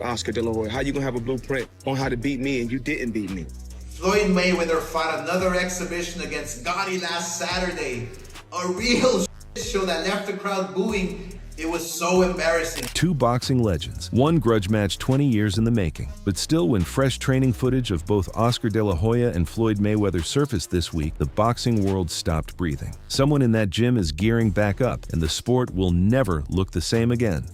Oscar De La Hoya? How you gonna have a blueprint on how to beat me and you didn't beat me? Floyd Mayweather fought another exhibition against Gotti last Saturday. A real show that left the crowd booing. It was so embarrassing. Two boxing legends, one grudge match 20 years in the making. But still, when fresh training footage of both Oscar De La Hoya and Floyd Mayweather surfaced this week, the boxing world stopped breathing. Someone in that gym is gearing back up, and the sport will never look the same again.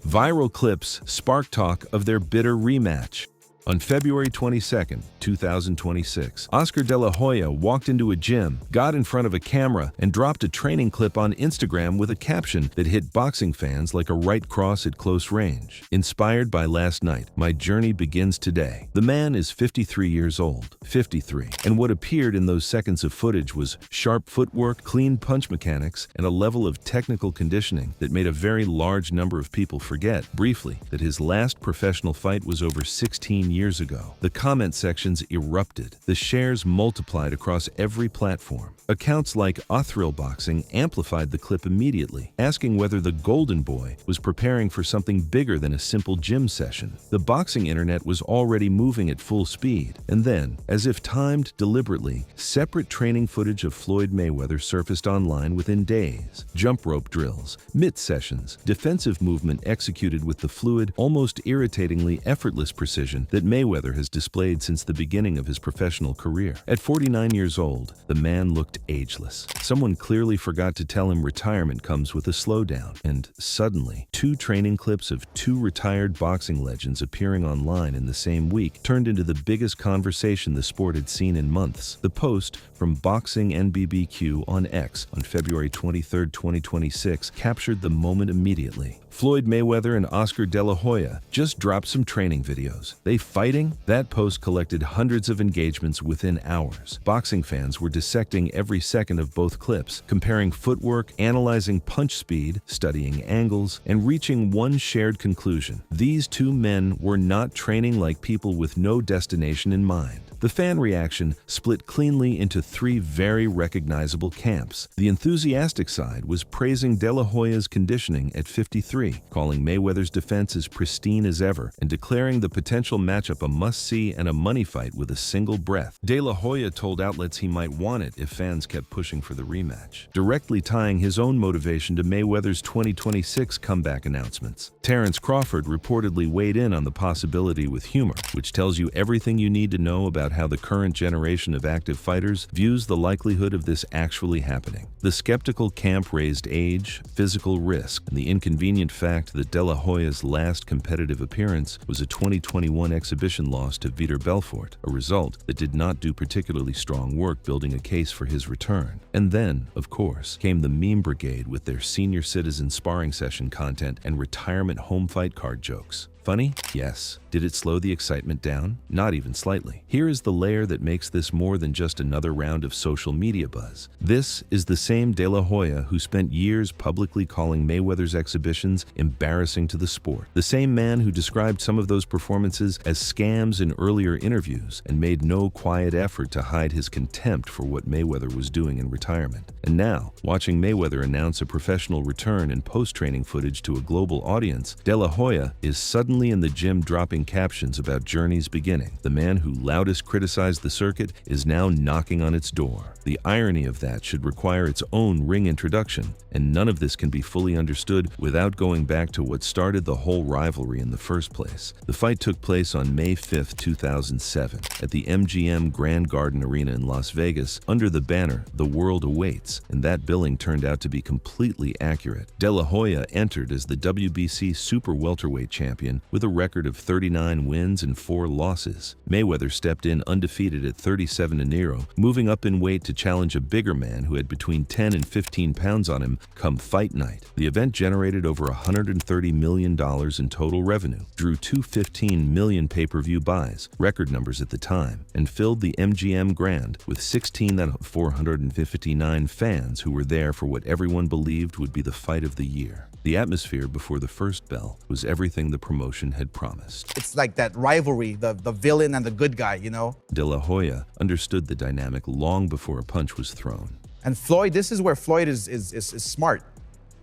Viral clips spark talk of their bitter rematch. On February 22, 2026, Oscar De La Hoya walked into a gym, got in front of a camera, and dropped a training clip on Instagram with a caption that hit boxing fans like a right cross at close range. Inspired by last night, my journey begins today. The man is 53 years old, 53, and what appeared in those seconds of footage was sharp footwork, clean punch mechanics, and a level of technical conditioning that made a very large number of people forget, briefly, that his last professional fight was over 16 years ago. The comment sections erupted. The shares multiplied across every platform. Accounts like Thrill Boxing amplified the clip immediately, asking whether the Golden Boy was preparing for something bigger than a simple gym session. The boxing internet was already moving at full speed, and then, as if timed deliberately, separate training footage of Floyd Mayweather surfaced online within days. Jump rope drills, mitt sessions, defensive movement executed with the fluid, almost irritatingly effortless precision that Mayweather has displayed since the beginning of his professional career. At 49 years old, the man looked ageless. Someone clearly forgot to tell him retirement comes with a slowdown, and suddenly, two training clips of two retired boxing legends appearing online in the same week turned into the biggest conversation the sport had seen in months. The post from Boxing NBBQ on X on February 23, 2026 captured the moment immediately. Floyd Mayweather and Oscar De La Hoya just dropped some training videos. They fighting? That post collected hundreds of engagements within hours. Boxing fans were dissecting every second of both clips, comparing footwork, analyzing punch speed, studying angles, and reaching one shared conclusion. These two men were not training like people with no destination in mind. The fan reaction split cleanly into three very recognizable camps. The enthusiastic side was praising De La Hoya's conditioning at 53, calling Mayweather's defense as pristine as ever, and declaring the potential matchup a must-see and a money fight with a single breath. De La Hoya told outlets he might want it if fans kept pushing for the rematch, directly tying his own motivation to Mayweather's 2026 comeback announcements. Terrence Crawford reportedly weighed in on the possibility with humor, which tells you everything you need to know about how the current generation of active fighters views the likelihood of this actually happening. The skeptical camp raised age, physical risk, and the inconvenient fact that De La Hoya's last competitive appearance was a 2021 exhibition loss to Vitor Belfort, a result that did not do particularly strong work building a case for his return. And then, of course, came the meme brigade with their senior citizen sparring session content and retirement home fight card jokes. Funny? Yes. Did it slow the excitement down? Not even slightly. Here is the layer that makes this more than just another round of social media buzz. This is the same De La Hoya who spent years publicly calling Mayweather's exhibitions embarrassing to the sport. The same man who described some of those performances as scams in earlier interviews and made no quiet effort to hide his contempt for what Mayweather was doing in retirement. And now, watching Mayweather announce a professional return and post-training footage to a global audience, De La Hoya is suddenly in the gym dropping captions about journeys beginning. The man who loudest criticized the circuit is now knocking on its door. The irony of that should require its own ring introduction, and none of this can be fully understood without going back to what started the whole rivalry in the first place. The fight took place on May 5, 2007, at the MGM Grand Garden Arena in Las Vegas under the banner "The World Awaits," and that billing turned out to be completely accurate. De La Hoya entered as the WBC Super Welterweight champion with a record of 39 wins and 4 losses. Mayweather stepped in undefeated at 37-0, moving up in weight to challenge a bigger man who had between 10 and 15 pounds on him come fight night. The event generated over $130 million in total revenue, drew 215 million pay-per-view buys, record numbers at the time, and filled the MGM Grand with 16 out of 459 fans who were there for what everyone believed would be the fight of the year. The atmosphere before the first bell was everything the promotion had promised. It's like that rivalry, the villain and the good guy, you know? De La Hoya understood the dynamic long before a punch was thrown. And Floyd, this is where Floyd is smart.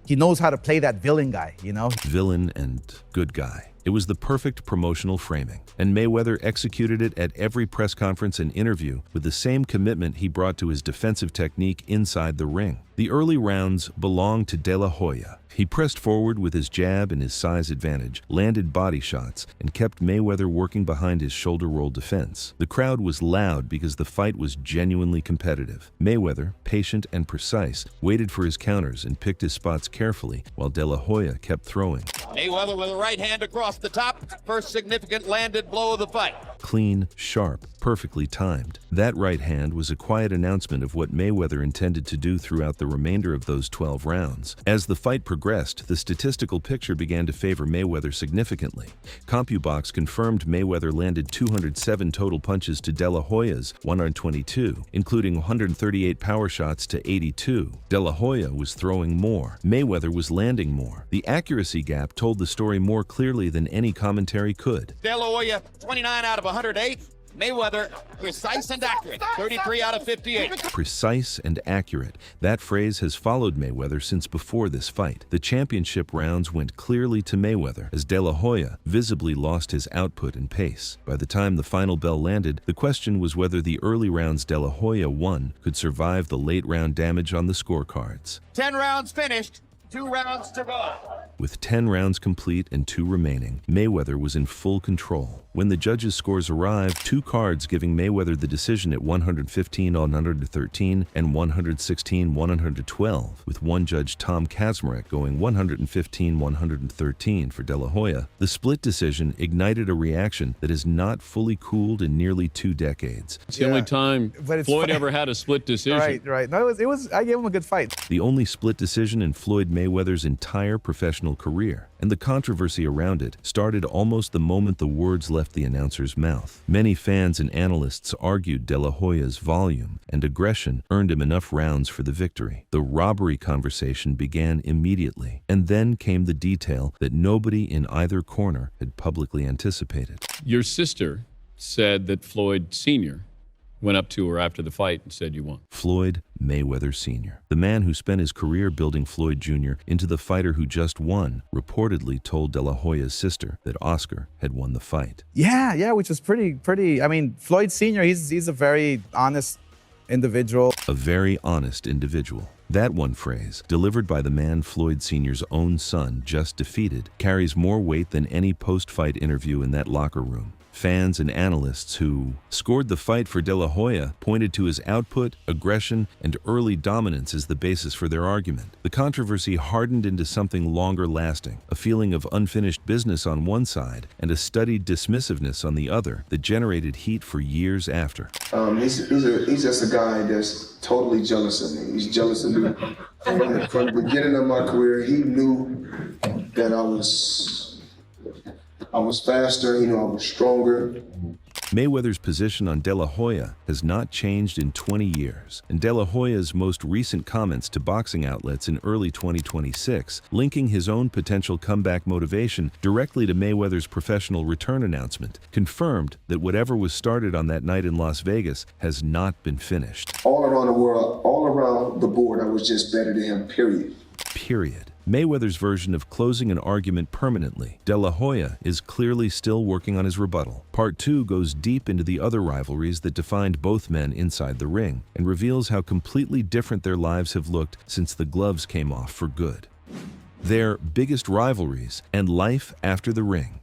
He knows how to play that villain guy, you know? Villain and good guy. It was the perfect promotional framing, and Mayweather executed it at every press conference and interview with the same commitment he brought to his defensive technique inside the ring. The early rounds belonged to De La Hoya. He pressed forward with his jab and his size advantage, landed body shots, and kept Mayweather working behind his shoulder roll defense. The crowd was loud because the fight was genuinely competitive. Mayweather, patient and precise, waited for his counters and picked his spots carefully while De La Hoya kept throwing. Mayweather with a right hand across the top. First significant landed blow of the fight. Clean, sharp, perfectly timed. That right hand was a quiet announcement of what Mayweather intended to do throughout the remainder of those 12 rounds. As the fight progressed, the statistical picture began to favor Mayweather significantly. CompuBox confirmed Mayweather landed 207 total punches to De La Hoya's 122, including 138 power shots to 82. De La Hoya was throwing more. Mayweather was landing more. The accuracy gap told the story more clearly than any commentary could. De La Hoya, 29 out of 108. Mayweather, precise and accurate, 33 out of 58. Precise and accurate. That phrase has followed Mayweather since before this fight. The championship rounds went clearly to Mayweather as De La Hoya visibly lost his output and pace. By the time the final bell landed, the question was whether the early rounds De La Hoya won could survive the late round damage on the scorecards. 10 rounds finished, 2 rounds to go. With 10 rounds complete and 2 remaining, Mayweather was in full control. When the judges' scores arrived, 2 cards giving Mayweather the decision at 115-113 and 116-112, with one judge, Tom Kazmarek, going 115-113 for De La Hoya. The split decision ignited a reaction that has not fully cooled in nearly 2 decades. It's the only time Floyd ever had a split decision. Right. No, it was. I gave him a good fight. The only split decision in Floyd Mayweather's entire professional career, and the controversy around it started almost the moment the words left the announcer's mouth. Many fans and analysts argued De La Hoya's volume and aggression earned him enough rounds for the victory. The robbery conversation began immediately, and then came the detail that nobody in either corner had publicly anticipated. Your sister said that Floyd Sr. went up to her after the fight and said you won. Floyd Mayweather Sr., the man who spent his career building Floyd Jr. into the fighter who just won, reportedly told De La Hoya's sister that Oscar had won the fight. Yeah, which was pretty. I mean, Floyd Sr., he's a very honest individual. A very honest individual. That one phrase, delivered by the man Floyd Sr.'s own son just defeated, carries more weight than any post-fight interview in that locker room. Fans and analysts who scored the fight for De La Hoya pointed to his output, aggression, and early dominance as the basis for their argument. The controversy hardened into something longer lasting, a feeling of unfinished business on one side and a studied dismissiveness on the other that generated heat for years after. He's just a guy that's totally jealous of me. He's jealous of me. From the beginning of my career, he knew that I was faster, I was stronger. Mayweather's position on De La Hoya has not changed in 20 years, and De La Hoya's most recent comments to boxing outlets in early 2026, linking his own potential comeback motivation directly to Mayweather's professional return announcement, confirmed that whatever was started on that night in Las Vegas has not been finished. All around the world, all around the board, I was just better than him, period. Period. Mayweather's version of closing an argument permanently. De La Hoya is clearly still working on his rebuttal. Part 2 goes deep into the other rivalries that defined both men inside the ring and reveals how completely different their lives have looked since the gloves came off for good. Their biggest rivalries and life after the ring.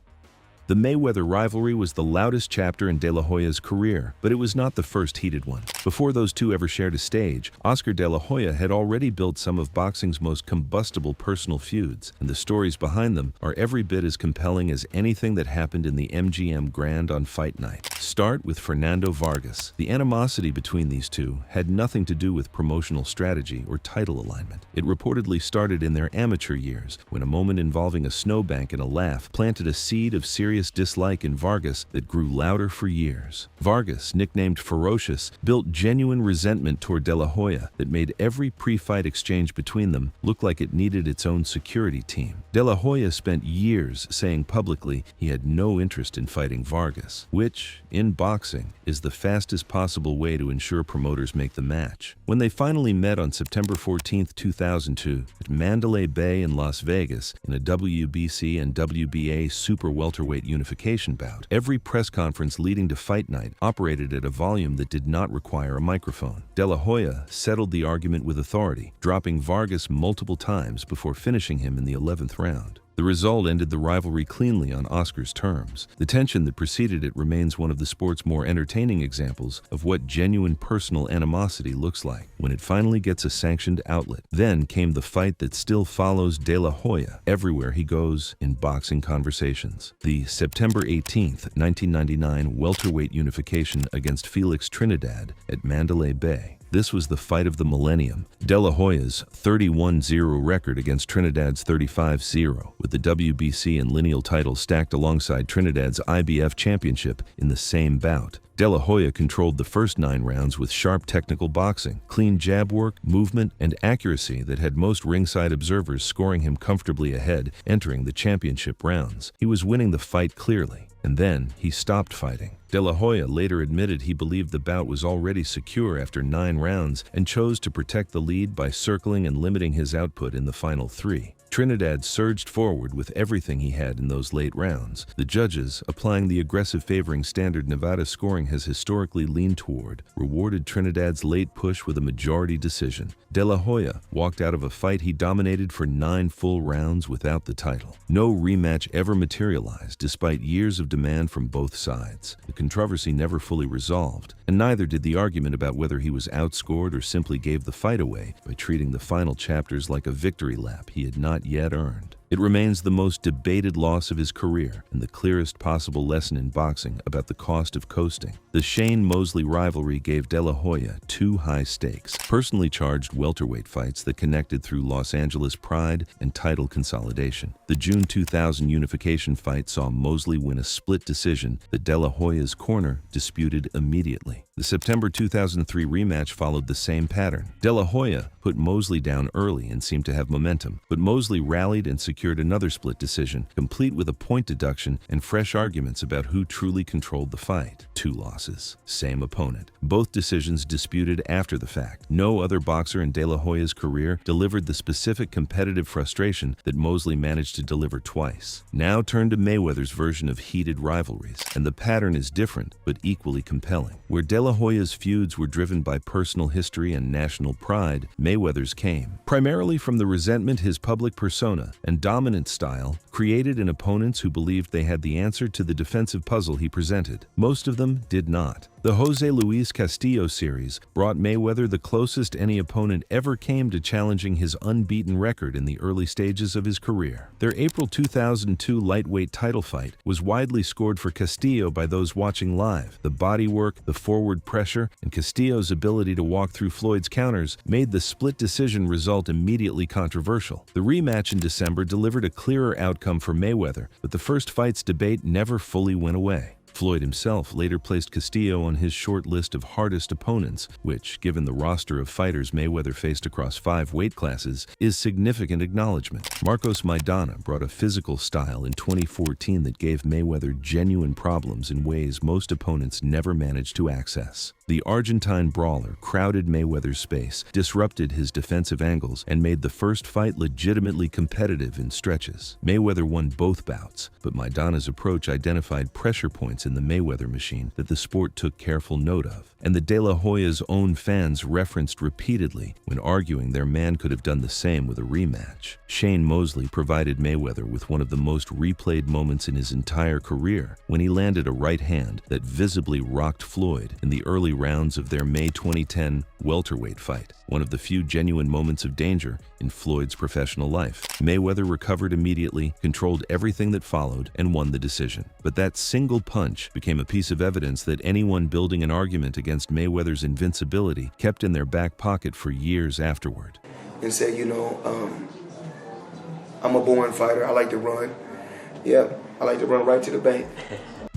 The Mayweather rivalry was the loudest chapter in De La Hoya's career, but it was not the first heated one. Before those two ever shared a stage, Oscar De La Hoya had already built some of boxing's most combustible personal feuds, and the stories behind them are every bit as compelling as anything that happened in the MGM Grand on fight night. Start with Fernando Vargas. The animosity between these two had nothing to do with promotional strategy or title alignment. It reportedly started in their amateur years, when a moment involving a snowbank and a laugh planted a seed of serious dislike in Vargas that grew louder for years. Vargas, nicknamed Ferocious, built genuine resentment toward De La Hoya that made every pre-fight exchange between them look like it needed its own security team. De La Hoya spent years saying publicly he had no interest in fighting Vargas, which, in boxing, is the fastest possible way to ensure promoters make the match. When they finally met on September 14, 2002, at Mandalay Bay in Las Vegas in a WBC and WBA super welterweight unification bout, every press conference leading to fight night operated at a volume that did not require a microphone. De La Hoya settled the argument with authority, dropping Vargas multiple times before finishing him in the 11th round. The result ended the rivalry cleanly on Oscar's terms. The tension that preceded it remains one of the sport's more entertaining examples of what genuine personal animosity looks like when it finally gets a sanctioned outlet. Then came the fight that still follows De La Hoya everywhere he goes in boxing conversations. The September 18, 1999 welterweight unification against Felix Trinidad at Mandalay Bay. This was the fight of the millennium. De La Hoya's 31-0 record against Trinidad's 35-0, with the WBC and lineal titles stacked alongside Trinidad's IBF championship in the same bout. De La Hoya controlled the first 9 rounds with sharp technical boxing, clean jab work, movement, and accuracy that had most ringside observers scoring him comfortably ahead entering the championship rounds. He was winning the fight clearly, and then he stopped fighting. De La Hoya later admitted he believed the bout was already secure after 9 rounds and chose to protect the lead by circling and limiting his output in the final 3. Trinidad surged forward with everything he had in those late rounds. The judges, applying the aggressive favoring standard Nevada scoring has historically leaned toward, rewarded Trinidad's late push with a majority decision. De La Hoya walked out of a fight he dominated for 9 full rounds without the title. No rematch ever materialized despite years of demand from both sides. The controversy never fully resolved, and neither did the argument about whether he was outscored or simply gave the fight away by treating the final chapters like a victory lap he had not yet earned. It remains the most debated loss of his career and the clearest possible lesson in boxing about the cost of coasting. The Shane Mosley rivalry gave De La Hoya 2 high stakes, personally charged welterweight fights that connected through Los Angeles pride and title consolidation. The June 2000 unification fight saw Mosley win a split decision that De La Hoya's corner disputed immediately. The September 2003 rematch followed the same pattern. De La Hoya put Mosley down early and seemed to have momentum, but Mosley rallied and secured another split decision, complete with a point deduction and fresh arguments about who truly controlled the fight. 2 losses, same opponent. Both decisions disputed after the fact. No other boxer in De La Hoya's career delivered the specific competitive frustration that Mosley managed to deliver twice. Now turn to Mayweather's version of heated rivalries, and the pattern is different but equally compelling. Where De La Hoya's feuds were driven by personal history and national pride, Mayweather's came primarily from the resentment his public persona and dominant style created in opponents who believed they had the answer to the defensive puzzle he presented. Most of them did not. The Jose Luis Castillo series brought Mayweather the closest any opponent ever came to challenging his unbeaten record in the early stages of his career. Their April 2002 lightweight title fight was widely scored for Castillo by those watching live. The bodywork, the forward pressure, and Castillo's ability to walk through Floyd's counters made the split decision result immediately controversial. The rematch in December delivered a clearer outcome for Mayweather, but the first fight's debate never fully went away. Floyd himself later placed Castillo on his short list of hardest opponents, which, given the roster of fighters Mayweather faced across 5 weight classes, is significant acknowledgement. Marcos Maidana brought a physical style in 2014 that gave Mayweather genuine problems in ways most opponents never managed to access. The Argentine brawler crowded Mayweather's space, disrupted his defensive angles, and made the first fight legitimately competitive in stretches. Mayweather won both bouts, but Maidana's approach identified pressure points in the Mayweather machine that the sport took careful note of, and the De La Hoya's own fans referenced repeatedly when arguing their man could have done the same with a rematch. Shane Mosley provided Mayweather with one of the most replayed moments in his entire career when he landed a right hand that visibly rocked Floyd in the early rounds of their May 2010 welterweight fight, one of the few genuine moments of danger in Floyd's professional life. Mayweather recovered immediately, controlled everything that followed, and won the decision. But that single punch became a piece of evidence that anyone building an argument against Mayweather's invincibility kept in their back pocket for years afterward. And said, I'm a born fighter. I like to run. Yep, I like to run right to the bank.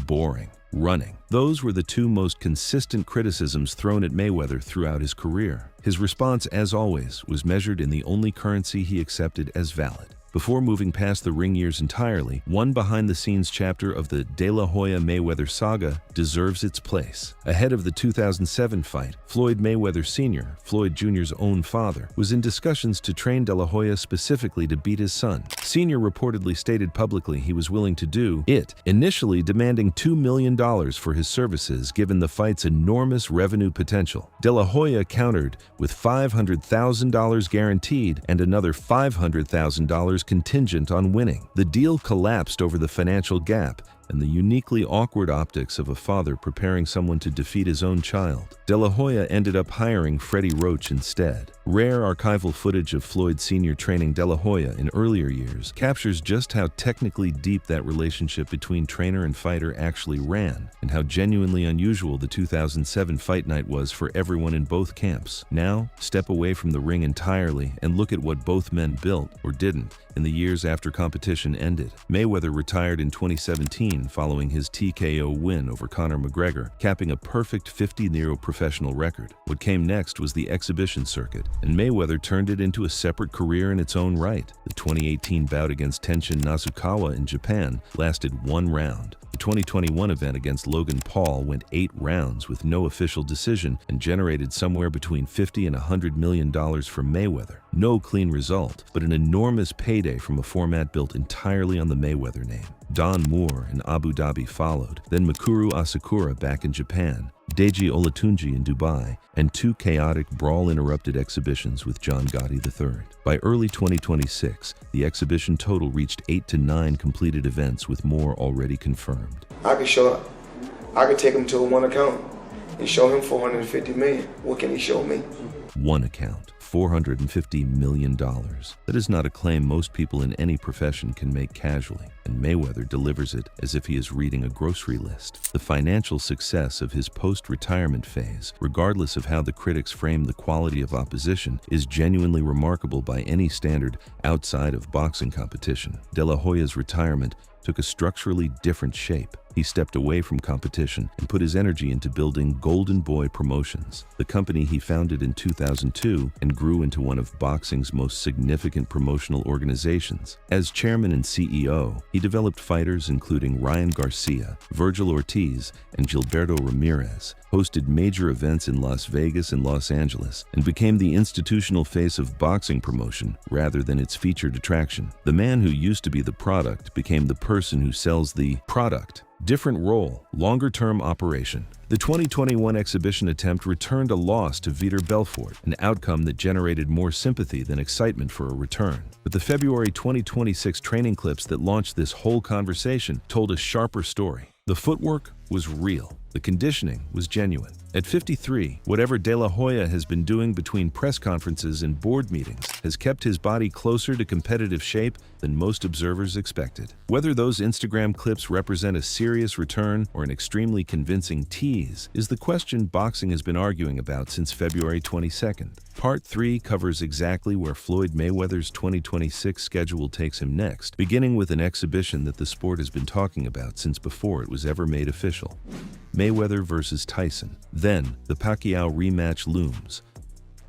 Boring. Running. Those were the 2 most consistent criticisms thrown at Mayweather throughout his career. His response, as always, was measured in the only currency he accepted as valid: Before moving past the ring years entirely, one behind-the-scenes chapter of the De La Hoya Mayweather saga deserves its place. Ahead of the 2007 fight, Floyd Mayweather Sr., Floyd Jr.'s own father, was in discussions to train De La Hoya specifically to beat his son. Sr. reportedly stated publicly he was willing to do it, initially demanding $2 million for his services given the fight's enormous revenue potential. De La Hoya countered with $500,000 guaranteed and another $500,000 contingent on winning. The deal collapsed over the financial gap and the uniquely awkward optics of a father preparing someone to defeat his own child. De La Hoya ended up hiring Freddie Roach instead. Rare archival footage of Floyd Sr. training De La Hoya in earlier years captures just how technically deep that relationship between trainer and fighter actually ran, and how genuinely unusual the 2007 fight night was for everyone in both camps. Now, step away from the ring entirely and look at what both men built, or didn't, in the years after competition ended. Mayweather retired in 2017 following his TKO win over Conor McGregor, capping a perfect 50-0 professional record. What came next was the exhibition circuit, and Mayweather turned it into a separate career in its own right. The 2018 bout against Tenshin Nasukawa in Japan lasted 1 round. The 2021 event against Logan Paul went 8 rounds with no official decision and generated somewhere between $50 and $100 million for Mayweather. No clean result, but an enormous payday from a format built entirely on the Mayweather name. Don Moore in Abu Dhabi followed, then Mikuru Asakura back in Japan, Deji Olatunji in Dubai, and 2 chaotic, brawl-interrupted exhibitions with John Gotti III. By early 2026, the exhibition total reached 8 to 9 completed events with more already confirmed. I could take him to a one account and show him 450 million. What can he show me? One account, $450 million. That is not a claim most people in any profession can make casually, and Mayweather delivers it as if he is reading a grocery list. The financial success of his post-retirement phase, regardless of how the critics frame the quality of opposition, is genuinely remarkable by any standard outside of boxing competition. De La Hoya's retirement took a structurally different shape. He stepped away from competition and put his energy into building Golden Boy Promotions, the company he founded in 2002 and grew into one of boxing's most significant promotional organizations. As chairman and CEO, he developed fighters including Ryan Garcia, Virgil Ortiz, and Gilberto Ramirez, hosted major events in Las Vegas and Los Angeles, and became the institutional face of boxing promotion rather than its featured attraction. The man who used to be the product became the person who sells the product. Different role, longer-term operation. The 2021 exhibition attempt returned a loss to Vitor Belfort, an outcome that generated more sympathy than excitement for a return. But the February 2026 training clips that launched this whole conversation told a sharper story. The footwork was real. The conditioning was genuine. At 53, whatever De La Hoya has been doing between press conferences and board meetings has kept his body closer to competitive shape than most observers expected. Whether those Instagram clips represent a serious return or an extremely convincing tease is the question boxing has been arguing about since February 22nd. Part 3 covers exactly where Floyd Mayweather's 2026 schedule takes him next, beginning with an exhibition that the sport has been talking about since before it was ever made official. Mayweather versus Tyson. Then, the Pacquiao rematch looms.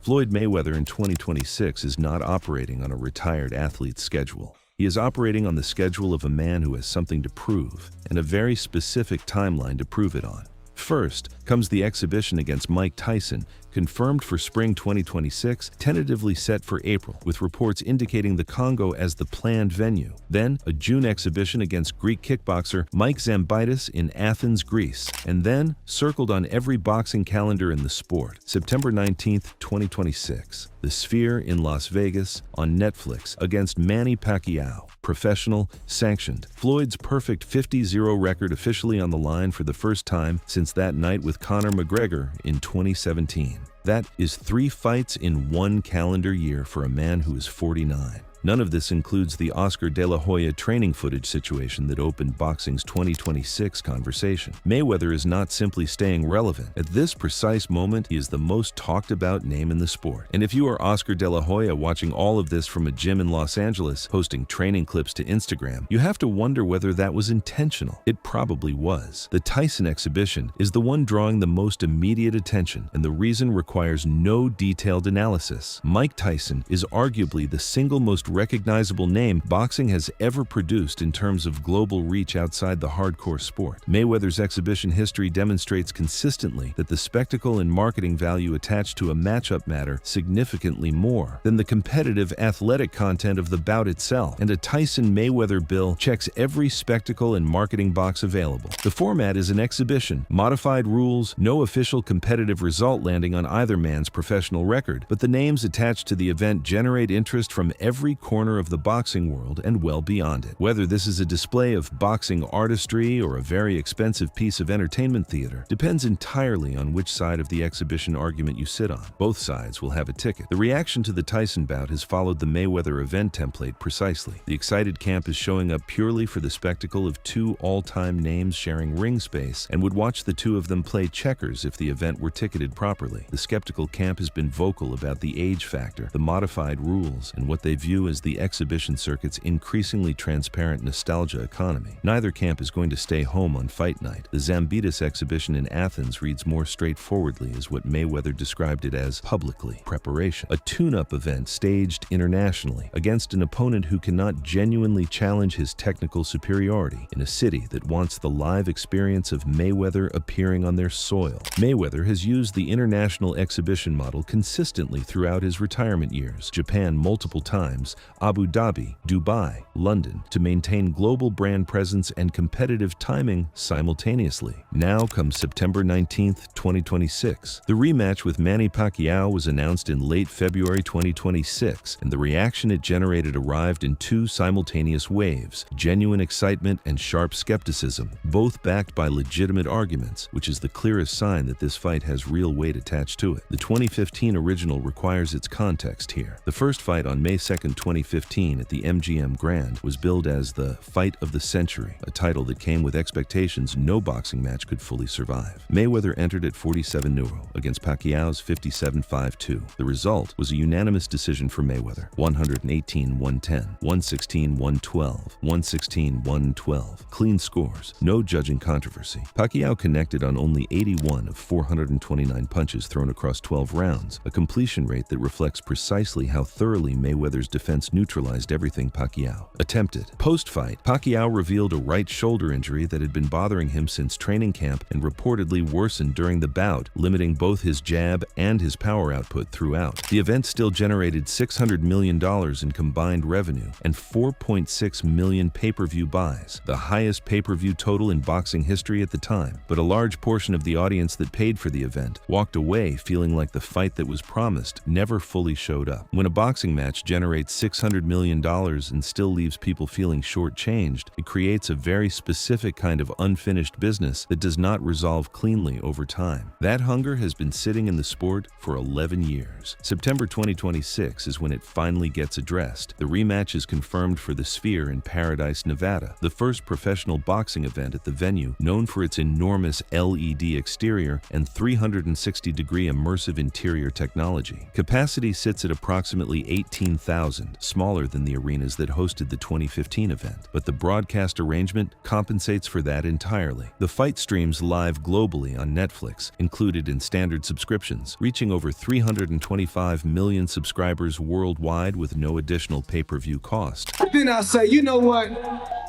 Floyd Mayweather in 2026 is not operating on a retired athlete's schedule. He is operating on the schedule of a man who has something to prove, and a very specific timeline to prove it on. First comes the exhibition against Mike Tyson, confirmed for spring 2026, tentatively set for April, with reports indicating the Congo as the planned venue. Then, a June exhibition against Greek kickboxer Mike Zambaitis in Athens, Greece. And then, circled on every boxing calendar in the sport, September 19th, 2026, The Sphere in Las Vegas on Netflix against Manny Pacquiao. Professional, sanctioned. Floyd's perfect 50-0 record officially on the line for the first time since that night with Conor McGregor in 2017. That is 3 fights in 1 calendar year for a man who is 49. None of this includes the Oscar De La Hoya training footage situation that opened boxing's 2026 conversation. Mayweather is not simply staying relevant. At this precise moment, he is the most talked about name in the sport. And if you are Oscar De La Hoya watching all of this from a gym in Los Angeles, posting training clips to Instagram, you have to wonder whether that was intentional. It probably was. The Tyson exhibition is the one drawing the most immediate attention, and the reason requires no detailed analysis. Mike Tyson is arguably the single most recognizable name boxing has ever produced in terms of global reach outside the hardcore sport. Mayweather's exhibition history demonstrates consistently that the spectacle and marketing value attached to a matchup matter significantly more than the competitive athletic content of the bout itself, and a Tyson-Mayweather bill checks every spectacle and marketing box available. The format is an exhibition, modified rules, no official competitive result landing on either man's professional record, but the names attached to the event generate interest from every corner of the boxing world and well beyond it. Whether this is a display of boxing artistry or a very expensive piece of entertainment theater depends entirely on which side of the exhibition argument you sit on. Both sides will have a ticket. The reaction to the Tyson bout has followed the Mayweather event template precisely. The excited camp is showing up purely for the spectacle of two all-time names sharing ring space and would watch the two of them play checkers if the event were ticketed properly. The skeptical camp has been vocal about the age factor, the modified rules, and what they view as the exhibition circuit's increasingly transparent nostalgia economy. Neither camp is going to stay home on fight night. The Zambitas exhibition in Athens reads more straightforwardly as what Mayweather described it as publicly preparation, a tune-up event staged internationally against an opponent who cannot genuinely challenge his technical superiority in a city that wants the live experience of Mayweather appearing on their soil. Mayweather has used the international exhibition model consistently throughout his retirement years, Japan multiple times, Abu Dhabi, Dubai, London, to maintain global brand presence and competitive timing simultaneously. Now comes September 19, 2026. The rematch with Manny Pacquiao was announced in late February 2026, and the reaction it generated arrived in two simultaneous waves: genuine excitement and sharp skepticism, both backed by legitimate arguments, which is the clearest sign that this fight has real weight attached to it. The 2015 original requires its context here. The first fight on May 2, 2015 at the MGM Grand was billed as the Fight of the Century, a title that came with expectations no boxing match could fully survive. Mayweather entered at 47-0 against Pacquiao's 57-5-2. The result was a unanimous decision for Mayweather: 118-110, 116-112, 116-112. Clean scores, no judging controversy. Pacquiao connected on only 81 of 429 punches thrown across 12 rounds, a completion rate that reflects precisely how thoroughly Mayweather's defense neutralized everything Pacquiao attempted. Post-fight, Pacquiao revealed a right shoulder injury that had been bothering him since training camp and reportedly worsened during the bout, limiting both his jab and his power output throughout. The event still generated $600 million in combined revenue and 4.6 million pay-per-view buys, the highest pay-per-view total in boxing history at the time. But a large portion of the audience that paid for the event walked away feeling like the fight that was promised never fully showed up. When a boxing match generates $600 million and still leaves people feeling shortchanged, it creates a very specific kind of unfinished business that does not resolve cleanly over time. That hunger has been sitting in the sport for 11 years. September 2026 is when it finally gets addressed. The rematch is confirmed for the Sphere in Paradise, Nevada, the first professional boxing event at the venue, known for its enormous LED exterior and 360-degree immersive interior technology. Capacity sits at approximately 18,000, smaller than the arenas that hosted the 2015 event, but the broadcast arrangement compensates for that entirely. The fight streams live globally on Netflix, included in standard subscriptions, reaching over 325 million subscribers worldwide with no additional pay-per-view cost. Then I say, you know what?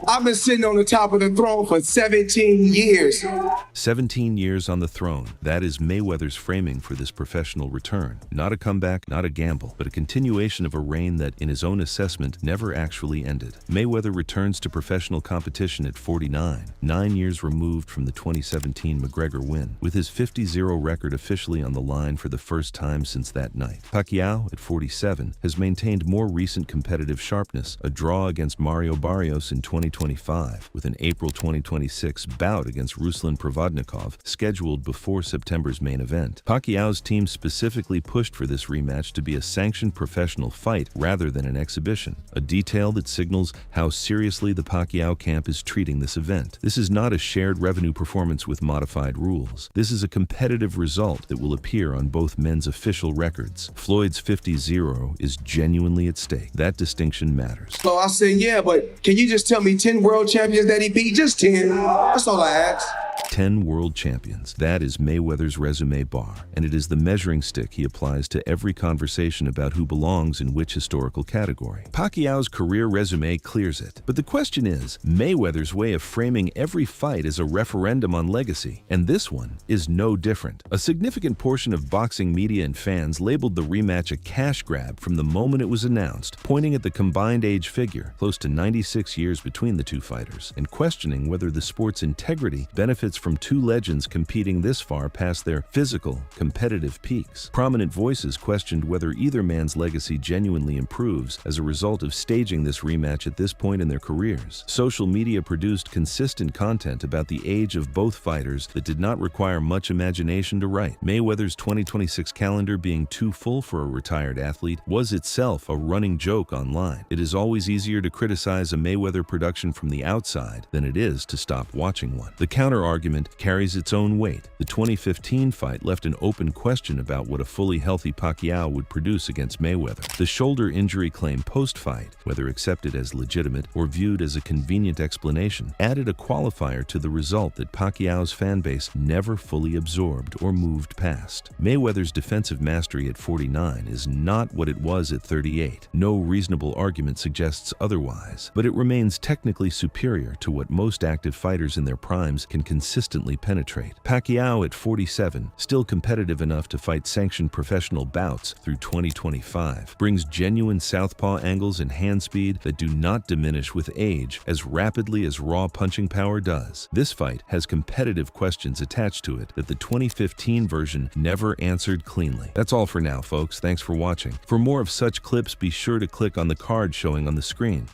I've been sitting on the top of the throne for 17 years. 17 years on the throne. That is Mayweather's framing for this professional return. Not a comeback, not a gamble, but a continuation of a reign that, in his own assessment, never actually ended. Mayweather returns to professional competition at 49, 9 years removed from the 2017 McGregor win, with his 50-0 record officially on the line for the first time since that night. Pacquiao, at 47, has maintained more recent competitive sharpness, a draw against Mario Barrios in 2025, with an April 2026 bout against Ruslan Provodnikov scheduled before September's main event. Pacquiao's team specifically pushed for this rematch to be a sanctioned professional fight rather than an exhibition, a detail that signals how seriously the Pacquiao camp is treating this event. This is not a shared revenue performance with modified rules. This is a competitive result that will appear on both men's official records. Floyd's 50-0 is genuinely at stake. That distinction matters. So I said, yeah, but can you just tell me 10 world champions that he beat? Just 10. That's all I asked. 10 world champions. That is Mayweather's resume bar, and it is the measuring stick he applies to every conversation about who belongs in which historical category. Pacquiao's career resume clears it. But the question is, Mayweather's way of framing every fight is a referendum on legacy, and this one is no different. A significant portion of boxing media and fans labeled the rematch a cash grab from the moment it was announced, pointing at the combined age figure, close to 96 years between the two fighters, and questioning whether the sport's integrity benefits from two legends competing this far past their physical, competitive peaks. Prominent voices questioned whether either man's legacy genuinely improves as a result of staging this rematch at this point in their careers. Social media produced consistent content about the age of both fighters that did not require much imagination to write. Mayweather's 2026 calendar being too full for a retired athlete was itself a running joke online. It is always easier to criticize a Mayweather production from the outside than it is to stop watching one. The counter-argument carries its own weight. The 2015 fight left an open question about what a fully healthy Pacquiao would produce against Mayweather. The shoulder injury claim post-fight, whether accepted as legitimate or viewed as a convenient explanation, added a qualifier to the result that Pacquiao's fanbase never fully absorbed or moved past. Mayweather's defensive mastery at 49 is not what it was at 38. No reasonable argument suggests otherwise, but it remains technically superior to what most active fighters in their primes can consistently penetrate. Pacquiao at 47, still competitive enough to fight sanctioned professional bouts through 2025, brings genuine southpaw angles and hand speed that do not diminish with age as rapidly as raw punching power does. This fight has competitive questions attached to it that the 2015 version never answered cleanly. That's all for now, folks. Thanks for watching. For more of such clips, be sure to click on the card showing on the screen.